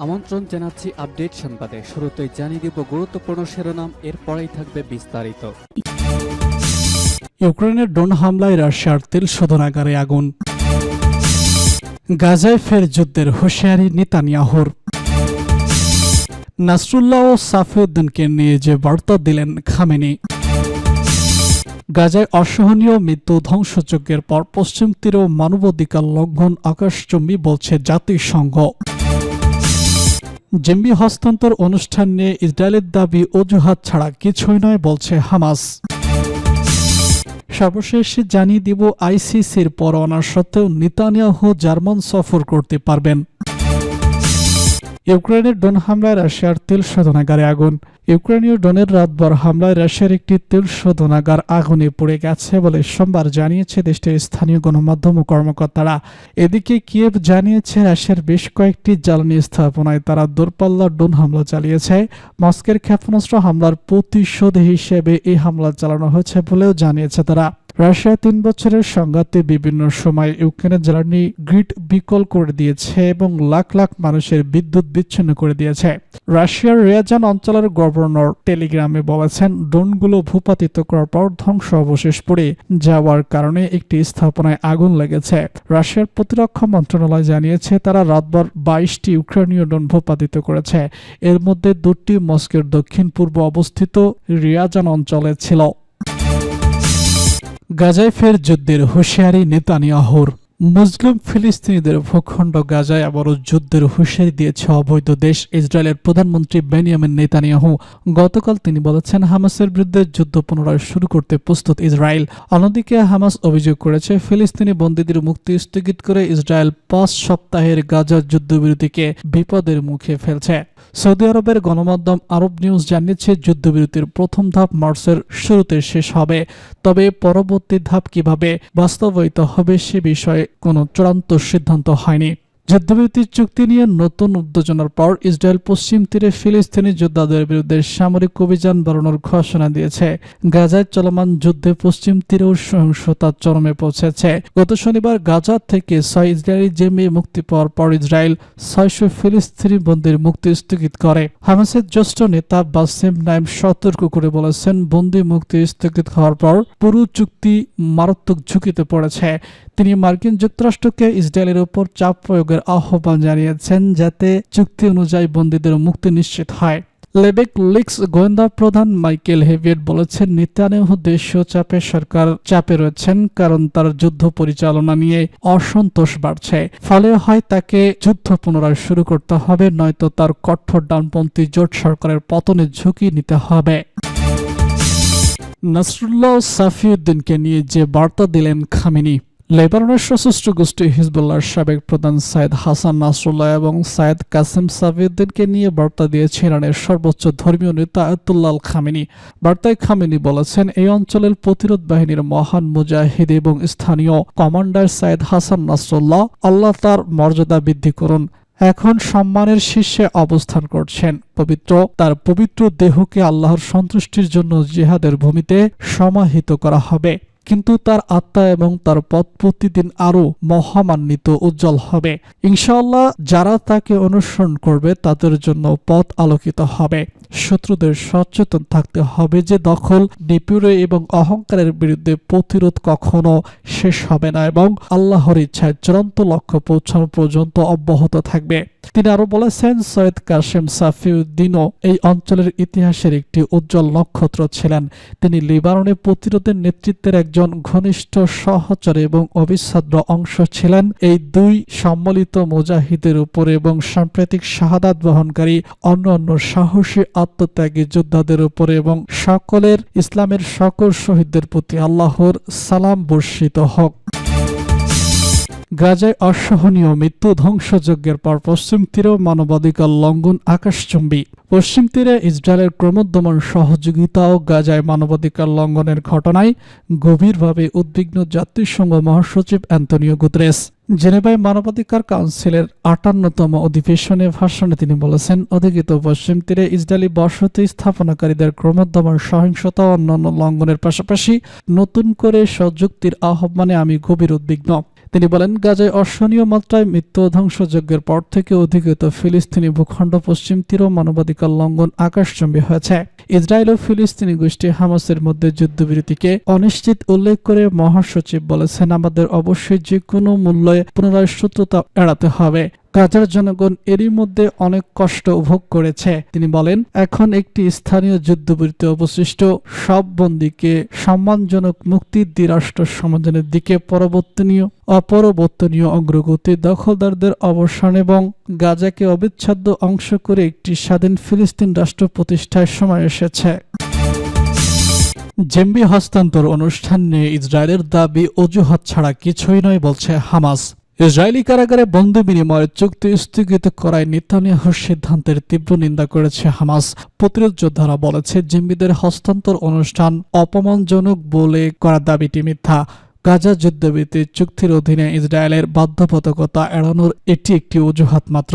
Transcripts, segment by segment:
আমন্ত্রণ জানাচ্ছি আপডেট সংবাদে। শুরুতেই জানিয়ে দিব গুরুত্বপূর্ণ শিরোনাম, এরপরেই থাকবে বিস্তারিত। ইউক্রেনের ড্রোন হামলায় রাশিয়ার তেল শোধনাগারে আগুন। গাজায় ফের যুদ্ধের হুঁশিয়ারি নেতানিয়াহুর। নাসরুল্লাহ ও সাফিউদ্দিনকে নিয়ে যে বার্তা দিলেন খামেনি। গাজায় অসহনীয় মৃত্যু ধ্বংসযজ্ঞের পর পশ্চিম তীরেও মানবাধিকার লঙ্ঘন আকাশচুম্বী বলছে জাতিসংঘ। জিম্মি হস্তান্তর অনুষ্ঠান নিয়ে ইসরায়েলের দাবি অজুহাত ছাড়া কিছুই নয় বলছে হামাস। সর্বশেষ জানিয়ে দিব আইসিসির পরোয়ানা সত্ত্বেও নেতানিয়াহু জার্মান সফর করতে পারবেন। ইউক্রেনের ড্রোন হামলায় রাশিয়ার তেল শোধনাগারে আগুন। ইউক্রেনীয় ড্রোনের রাতভর হামলায় রাশিয়ার একটি তেল শোধনাগার আগুনে পড়ে গেছে বলে সোমবার জানিয়েছে দেশটির স্থানীয় গণমাধ্যম ও কর্মকর্তারা। এদিকে কিয়েভ জানিয়েছে রাশিয়ার বেশ কয়েকটি জ্বালানি স্থাপনায় তারা দূরপাল্লার ড্রোন হামলা চালিয়েছে। মস্কোর ক্ষেপণাস্ত্র হামলার প্রতিশোধ হিসেবে এই হামলা চালানো হয়েছে বলেও জানিয়েছে তারা। রাশিয়া 3 বছরের সংঘাতে বিভিন্ন সময় ইউক্রেনের জ্বালানি গ্রিড বিকল করে দিয়েছে এবং লাখ লাখ মানুষের বিদ্যুৎ বিচ্ছিন্ন করে দিয়েছে। রাশিয়ার রিয়াজান অঞ্চলের গভর্নর টেলিগ্রামে বলেছেন, ড্রোনগুলো ভূপাতিত করার পর ধ্বংস অবশেষ পড়ে যাওয়ার কারণে একটি স্থাপনায় আগুন লেগেছে। রাশিয়ার প্রতিরক্ষা মন্ত্রণালয় জানিয়েছে তারা রাতভর 22টি ইউক্রেনীয় ড্রোন ভূপাতিত করেছে। এর মধ্যে 2টি মস্কোর দক্ষিণ পূর্ব অবস্থিত রিয়াজান অঞ্চলে ছিল। গাজায় ফের যুদ্ধের হুঁশিয়ারি নেতানিয়াহুর। মুসলিম ফিলিস্তিনিদের ভূখণ্ড গাজায় আবারও যুদ্ধের হুঁশিয়ারি দিয়েছে অবৈধ দেশ ইসরায়েলের প্রধানমন্ত্রী বেনিয়ামিন নেতানিয়াহু। গতকাল তিনি বলেছেন হামাসের বিরুদ্ধে যুদ্ধ পুনরায় শুরু করতে প্রস্তুত ইসরায়েল। অন্যদিকে হামাস অভিযোগ করেছে ফিলিস্তিনি বন্দীদের মুক্তি স্থগিত করে ইসরায়েল 5 সপ্তাহের গাজার যুদ্ধবিরতিকে বিপদের মুখে ফেলছে। সৌদি আরবের গণমাধ্যম আরব নিউজ জানিয়েছে যুদ্ধবিরতির প্রথম ধাপ মার্চের শুরুতে শেষ হবে, তবে পরবর্তী ধাপ কিভাবে বাস্তবায়িত হবে সে বিষয়ে কোনো চূড়ান্ত সিদ্ধান্ত হয়নি। যুদ্ধবিরতির চুক্তি নিয়ে নতুন উত্তেজনার পর ইসরায়েল পশ্চিম তীরে ফিলিস্তিনি যোদ্ধাদের বিরুদ্ধে সামরিক অভিযান বাড়ানোর ঘোষণা দিয়েছে। গাজায় চলমান যুদ্ধে পশ্চিম তীরেও সহিংসতা চরমে পৌঁছেছে। গত শনিবার গাজা থেকে 6 ইসরায়েলি জিম্মি মুক্তি পাওয়ার পর ইসরায়েল 600 ফিলিস্তিনি বন্দীর মুক্তি স্থগিত করে। হামাসের জ্যেষ্ঠ নেতা বাসেম নাইম সতর্ক করে বলেছেন, বন্দী মুক্তি স্থগিত হওয়ার পর পুরো চুক্তি মারাত্মক ঝুঁকিতে পড়েছে। তিনি মার্কিন যুক্তরাষ্ট্রকে ইসরায়েলের উপর চাপ প্রয়োগের আহ্বান জানিয়েছেন যাতে চুক্তি অনুযায়ী বন্দীদের মুক্তি নিশ্চিত হয়। লেবেক লিক্স গোয়েন্দা প্রধান মাইকেল হেভিয়েট বলেছেন, নেতানিয়াহু দেশীয় সরকার চাপে রয়েছেন কারণ তার যুদ্ধ পরিচালনা নিয়ে অসন্তোষ বাড়ছে। ফলে হয় তাকে যুদ্ধ পুনরায় শুরু করতে হবে, নয়তো তার কঠোর ডানপন্থী জোট সরকারের পতনের ঝুঁকি নিতে হবে। নাসরুল্লাহ ও সাফিউদ্দিনকে নিয়ে যে বার্তা দিলেন খামেনি। লেবাননের সশস্ত্র গোষ্ঠী হিজবুল্লাহর সাবেক প্রধান সাইদ হাসান নাসরুল্লাহ এবং সাইদ কাসেম সাফিউদ্দিনকে নিয়ে বার্তা দিয়েছে ইরানের সর্বোচ্চ ধর্মীয় নেতা আয়াতুল্লাহ আল খামেনি। বার্তায় খামেনি বলেছেন, এই অঞ্চলের প্রতিরোধ বাহিনীর মহান মুজাহিদ এবং স্থানীয় কমান্ডার সাইদ হাসান নাসরুল্লাহ, আল্লাহ তার মর্যাদা বৃদ্ধি করুন, এখন সম্মানের শীর্ষে অবস্থান করছেন। তার পবিত্র দেহকে আল্লাহর সন্তুষ্টির জন্য জিহাদের ভূমিতে সমাহিত করা হবে, কিন্তু তার আত্মা এবং তার পথ প্রতিদিন আরো মহামান্বিত উজ্জ্বল হবে। ইনশাআল্লাহ যারা তাকে অনুসরণ করবে তাদের জন্য পথ আলোকিত হবে। শত্রুদের সচেতন থাকতে হবে যে দখল, নিপীড়ন এবং অহংকারের বিরুদ্ধে প্রতিরোধ কখনো শেষ হবে না এবং আল্লাহর ইচ্ছায় চূড়ান্ত লক্ষ্য পৌঁছানো পর্যন্ত অব্যাহত থাকবে। তিনি আরো বলেছেন, সৈয়দ কাসেম সাফিউদ্দিনও এই অঞ্চলের ইতিহাসের একটি উজ্জ্বল নক্ষত্র ছিলেন। তিনি লেবাননে প্রতিরোধের নেতৃত্বের একজন ঘনিষ্ঠ সহচর এবং অবিচ্ছেদ্য অংশ ছিলেন। এই 2 সম্মিলিত মুজাহিদের উপর এবং সাম্প্রতিক শাহাদাত বহনকারী অন্যান্য সাহসী আত্মত্যাগী যোদ্ধাদের উপর এবং সকলের ইসলামের সকল শহীদদের প্রতি আল্লাহর সালাম বর্ষিত হোক। গাজায় অসহনীয় মৃত্যু ধ্বংসযজ্ঞের পর পশ্চিম তীরেও মানবাধিকার লঙ্ঘন আকাশচুম্বী। পশ্চিম তীরে ইসরায়েলের ক্রমোদ্যমান সহযোগিতা ও গাজায় মানবাধিকার লঙ্ঘনের ঘটনায় গভীরভাবে উদ্বিগ্ন জাতিসংঘ মহাসচিব অ্যান্তনিও গুতেরেস। জেনেভায় মানবাধিকার কাউন্সিলের 58তম অধিবেশনে ভাষণে তিনি বলেছেন, অধিকৃত পশ্চিম তীরে ইসরায়েলি বসতি স্থাপনাকারীদের ক্রমোদ্যমান সহিংসতা ও অন্যান্য লঙ্ঘনের পাশাপাশি নতুন করে সযুক্তির আহ্বানে আমি গভীর উদ্বিগ্ন। তিনি বলেন, গাজায় অসহনীয় মাত্রায় মৃত্যু ও ধ্বংসযজ্ঞের পর থেকে অধিকৃত ফিলিস্তিনি ভূখণ্ড পশ্চিম তীর ও মানবাধিকার লঙ্ঘন আকাশচুম্বী হয়েছে। ইসরায়েল ও ফিলিস্তিনি গোষ্ঠী হামাসের মধ্যে যুদ্ধবিরতিকে অনিশ্চিত উল্লেখ করে মহাসচিব বলেছেন, আমাদের অবশ্যই যে কোনো মূল্যে পুনরায় শত্রুতা এড়াতে হবে। গাজার জনগণ এরই মধ্যে অনেক কষ্ট ভোগ করেছে। তিনি বলেন, এখন একটি স্থানীয় যুদ্ধবিরতি অবশিষ্ট, সব বন্দীকে সম্মানজনক মুক্তির দ্বিরাষ্ট্র সমাধানের দিকে অপরিবর্তনীয় অগ্রগতি, দখলদারদের অবসান এবং গাজাকে অবিচ্ছেদ্য অংশ করে একটি স্বাধীন ফিলিস্তিন রাষ্ট্র প্রতিষ্ঠার সময় এসেছে। জেম্বি হস্তান্তর অনুষ্ঠান নিয়ে ইসরায়েলের দাবি অজুহাত ছাড়া কিছুই নয় বলছে হামাস। ইসরায়েলি কারাগারে বন্দি বিনিময়ের চুক্তি স্থগিত করায় নেতানিয়াহুর সিদ্ধান্তের তীব্র নিন্দা করেছে হামাস। প্রতিরোধ যোদ্ধারা বলেছে, জিম্মিদের হস্তান্তর অনুষ্ঠান অপমানজনক বলে করা দাবিটি মিথ্যা। গাজা যুদ্ধবিরতি চুক্তির অধীনে ইসরায়েলের বাধ্যবাধকতা এড়ানোর এটি একটি অজুহাত মাত্র।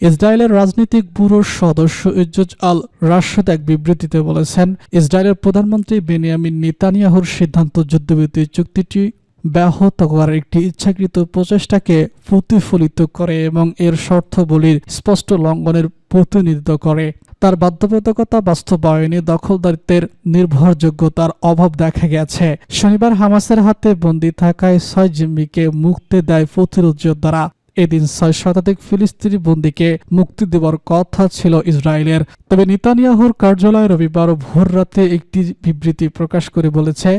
ইসরায়েলের রাজনৈতিক ব্যুরোর সদস্য ইজ্জত আল রাশেদ এক বিবৃতিতে বলেছেন, ইসরায়েলের প্রধানমন্ত্রী বেনিয়ামিন নেতানিয়াহুর সিদ্ধান্ত যুদ্ধবিরতি চুক্তিটি ব্যাহত করার একটি ইচ্ছাকৃত প্রচেষ্টাকে প্রতিফলিত করে এবং এর শর্তাবলীর স্পষ্ট লঙ্ঘনের প্রতিনিধিত্ব করে। তার বাধ্যবাধকতা বাস্তবায়নে দখলদারিত্বের নির্ভরযোগ্যতার অভাব দেখা গেছে। শনিবার হামাসের হাতে বন্দী থাকায় 6 জিম্মিকে মুক্তি দেয় প্রতিরোধ যোদ্ধারা। এদিন 6 শতাধিক ফিলিস্তিনি বন্দীকে মুক্তি দেওয়ার কথা ছিল ইসরায়েলের। তবে নেতানিয়াহুর কার্যালয় রবিবার ভোররাতে একটি বিবৃতি প্রকাশ করে বলেছে,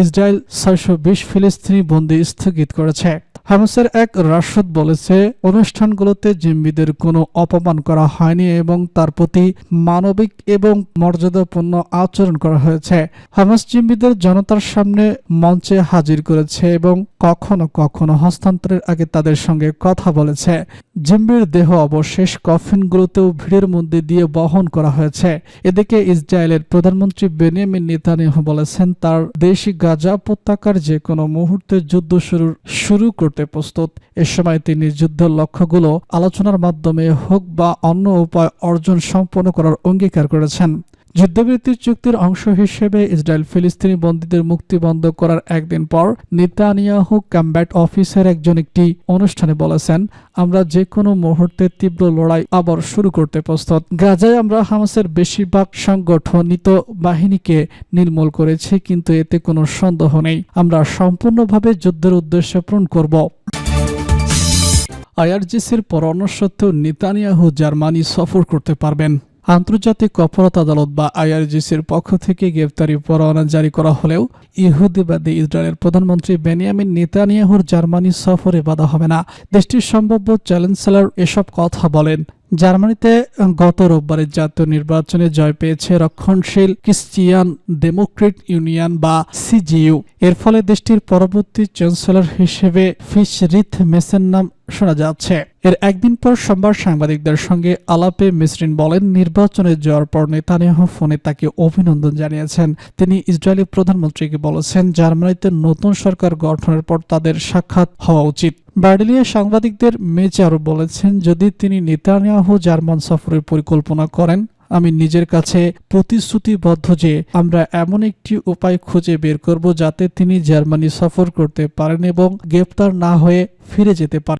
ইসরায়েল 620 ফিলিস্তিনি বন্দী স্থগিত করেছে। হামাসের এক রাষ্ট্রদূত বলেছে, অনুষ্ঠানগুলোতে জিম্মিদের কোনো অপমান করা হয়নি এবং তার প্রতি মানবিক এবং মর্যাদাপূর্ণ আচরণ করা হয়েছে। হামাস জিম্মিদের জনতার সামনে মঞ্চে হাজির করেছে এবং কখনো কখনো হস্তান্তরের আগে তাদের সঙ্গে কথা বলেছে। জিম্মির দেহ অবশেষ কফিনগুলোতেও ভিড়ের মধ্যে দিয়ে বহন করা হয়েছে। এদিকে ইসরায়েলের প্রধানমন্ত্রী বেনিয়ামিন নেতানিয়াহু বলেছেন, তার দেশ গাজা উপত্যকার যে কোনো মুহূর্তে যুদ্ধ শুরু করতে প্রস্তুত। এ সময় তিনি যুদ্ধের লক্ষ্যগুলো আলোচনার মাধ্যমে হোক বা অন্য উপায় অর্জন সম্পন্ন করার অঙ্গীকার করেছেন। যুদ্ধবিরতি চুক্তির অংশ হিসেবে ইসরায়েল ফিলিস্তিনি বন্দীদের মুক্তি বন্ধ করার একদিন পর নেতানিয়াহু কমব্যাট অফিসের একটি অনুষ্ঠানে বলেছেন, আমরা যে কোনো মুহূর্তে তীব্র লড়াই আবার শুরু করতে প্রস্তুত। গাজায় আমরা হামাসের বেশিরভাগ সংগঠিত বাহিনীকে নির্মূল করেছি, কিন্তু এতে কোনো সন্দেহ নেই আমরা সম্পূর্ণভাবে যুদ্ধের উদ্দেশ্য পূরণ করব। আইআরজিসির পরামর্শ সত্ত্বেও নেতানিয়াহু জার্মানি সফর করতে পারবেন। আন্তর্জাতিক অপরাধ আদালত বা আইআরজিসির পক্ষ থেকে গ্রেফতারি পরোয়ানা জারি করা হলেও ইহুদিবাদী ইসরায়েলের প্রধানমন্ত্রী বেনিয়ামিন নেতানিয়াহুর জার্মানি সফরে বাধা হবে না। দেশটির সম্ভাব্য চ্যান্সেলর এসব কথা বলেন। জার্মানিতে গত রোববারে জাতীয় নির্বাচনে জয় পেয়েছে রক্ষণশীল ক্রিশ্চিয়ান ডেমোক্রেট ইউনিয়ন বা সিজিইউ। এর ফলে দেশটির পরবর্তী চ্যান্সেলর হিসেবে ফ্রিডরিখ মেসের নাম শোনা যাচ্ছে। এর একদিন পর সোমবার সাংবাদিকদের সঙ্গে আলাপে মেসরিন বলেন, নির্বাচনে জয়ের পর নেতানিয়াহু ফোনে তাকে অভিনন্দন জানিয়েছেন। তিনি ইসরায়েলি প্রধানমন্ত্রীকে বলেছেন, জার্মানিতে নতুন সরকার গঠনের পর তাদের সাক্ষাৎ হওয়া উচিত। বার্লিনে সাংবাদিকদের মেজে আরও বলেছেন, যদি তিনি নেতানিয়াহু জার্মান সফরের পরিকল্পনা করেন, আমি নিজের কাছে প্রতিশ্রুতিবদ্ধ যে আমরা এমন একটি উপায় খুঁজে বের করব যাতে তিনি জার্মানি সফর করতে পারেন এবং গ্রেপ্তার না হয়ে ফিরে যেতে পারেন।